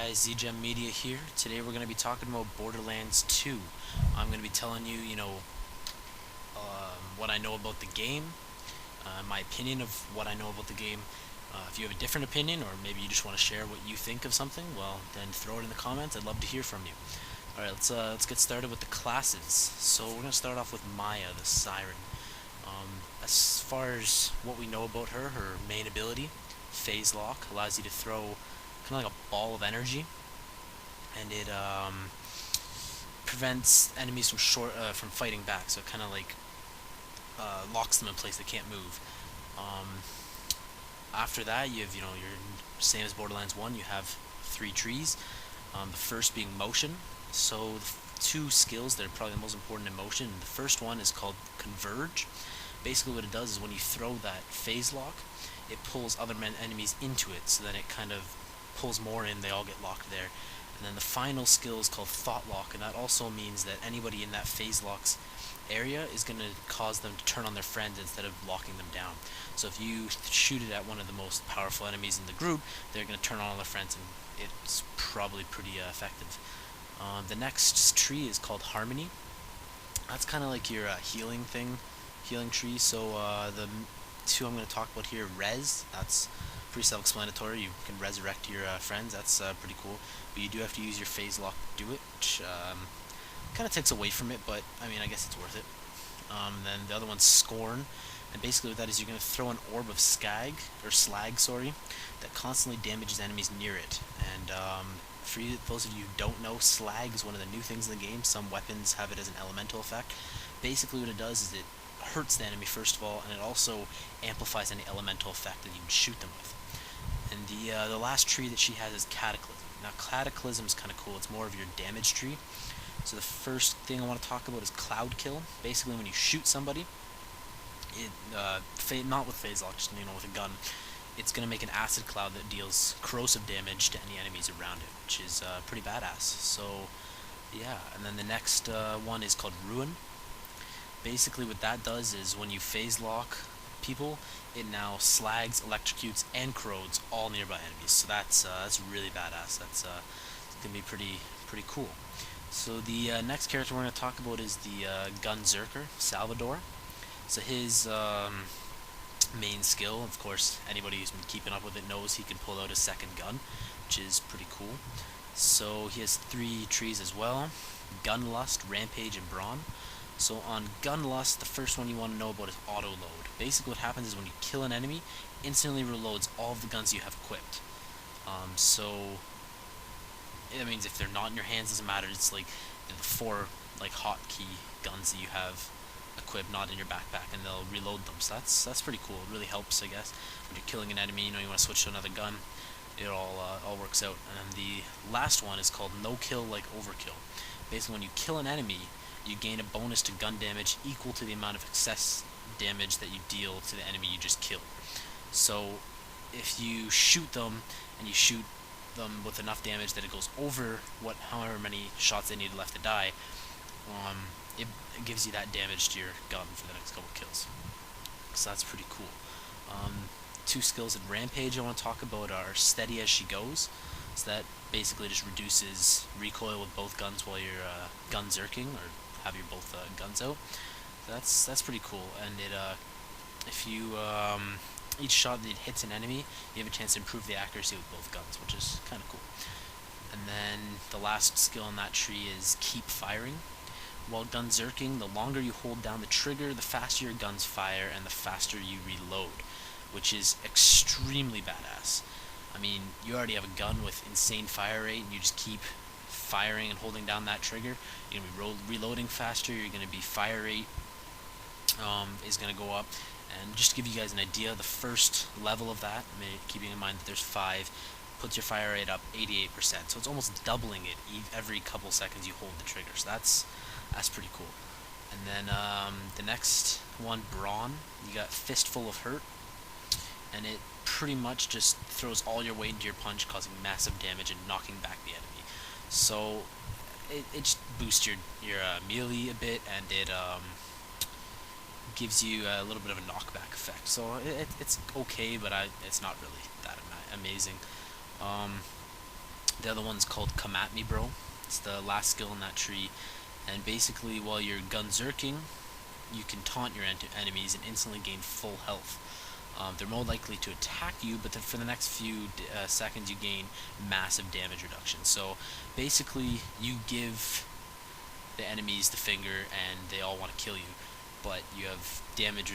guys, ZGem Media here. Today we're going to be talking about Borderlands 2. I'm going to be telling you, what I know about the game, my opinion of what I know about the game. If you have a different opinion, or maybe you just want to share what you think of something, well, then throw it in the comments. I'd love to hear from you. Alright, let's get started with the classes. So we're going to start off with Maya, the Siren. As far as what we know about her, her main ability, Phase Lock, allows you to throw kind of like a ball of energy, and it prevents enemies from fighting back. So it kind of like locks them in place; they can't move. Um, After that, you have your same as Borderlands 1. You have three trees. The first being motion. So the two skills that are probably the most important in motion. The first one is called Converge. Basically, what it does is when you throw that phase lock, it pulls other enemies into it, so that it kind of pulls more in, they all get locked there. And then the final skill is called Thought Lock, and that also means that anybody in that phase lock's area is going to cause them to turn on their friends instead of locking them down. So if you shoot it at one of the most powerful enemies in the group, they're going to turn on all their friends, and it's probably pretty effective. The next tree is called Harmony. That's kind of like your healing tree. So the two I'm going to talk about here, Res, that's pretty self-explanatory. You can resurrect your friends. That's pretty cool. But you do have to use your phase lock to do it, which kind of takes away from it, but I mean, I guess it's worth it. Then the other one's Scorn, and basically what that is, you're going to throw an orb of slag, sorry, that constantly damages enemies near it. And for those of you who don't know, slag is one of the new things in the game. Some weapons have it as an elemental effect. Basically what it does is it hurts the enemy first of all, and it also amplifies any elemental effect that you can shoot them with. And the last tree that she has is Cataclysm. Now Cataclysm is kind of cool. It's more of your damage tree. So the first thing I want to talk about is Cloud Kill. Basically, when you shoot somebody, not with phase lock, just with a gun, it's going to make an acid cloud that deals corrosive damage to any enemies around it, which is pretty badass. So yeah, and then the next one is called Ruin. Basically, what that does is when you phase lock people, it now slags, electrocutes, and corrodes all nearby enemies. So that's really badass. That's gonna be pretty cool. So the next character we're gonna talk about is the Gunzerker, Salvador. So his main skill, of course, anybody who's been keeping up with it knows he can pull out a second gun, which is pretty cool. So he has three trees as well: Gunlust, Rampage, and Brawn. So on Gunlust, the first one you want to know about is auto load. Basically what happens is when you kill an enemy, instantly reloads all of the guns you have equipped. So it means if they're not in your hands, doesn't matter. It's like the four hotkey guns that you have equipped, not in your backpack, and they'll reload them. So that's pretty cool. It really helps, I guess, when you're killing an enemy. You want to switch to another gun. It all works out. And the last one is called No Kill Like Overkill. Basically, when you kill an enemy, you gain a bonus to gun damage equal to the amount of excess damage that you deal to the enemy you just killed. So if you shoot them, and you shoot them with enough damage that it goes over however many shots they need left to die, it gives you that damage to your gun for the next couple kills. So that's pretty cool. Two skills in Rampage I want to talk about are Steady As She Goes. So that basically just reduces recoil with both guns while you're gunzerking, or have your both guns out. So that's pretty cool. And it if you each shot that hits an enemy, you have a chance to improve the accuracy with both guns, which is kind of cool. And then the last skill on that tree is Keep Firing. While gunzerking, the longer you hold down the trigger, the faster your guns fire and the faster you reload, which is extremely badass. I mean, you already have a gun with insane fire rate, and you just keep firing and holding down that trigger. You're going to be reloading faster, you're going to be fire rate is going to go up. And just to give you guys an idea, the first level of that, keeping in mind that there's 5, puts your fire rate up 88%. So it's almost doubling it every couple seconds you hold the trigger. So that's pretty cool. And then the next one, Brawn, you got Fistful of Hurt, and it pretty much just throws all your weight into your punch, causing massive damage and knocking back the enemy. So it just boosts your melee a bit, and it gives you a little bit of a knockback effect. So it's okay, but it's not really that amazing. The other one's called Come At Me Bro. It's the last skill in that tree, and basically while you're gunzerking, you can taunt your enemies and instantly gain full health. They're more likely to attack you, but then for the next few seconds you gain massive damage reduction. So basically you give the enemies the finger and they all want to kill you, but you have damage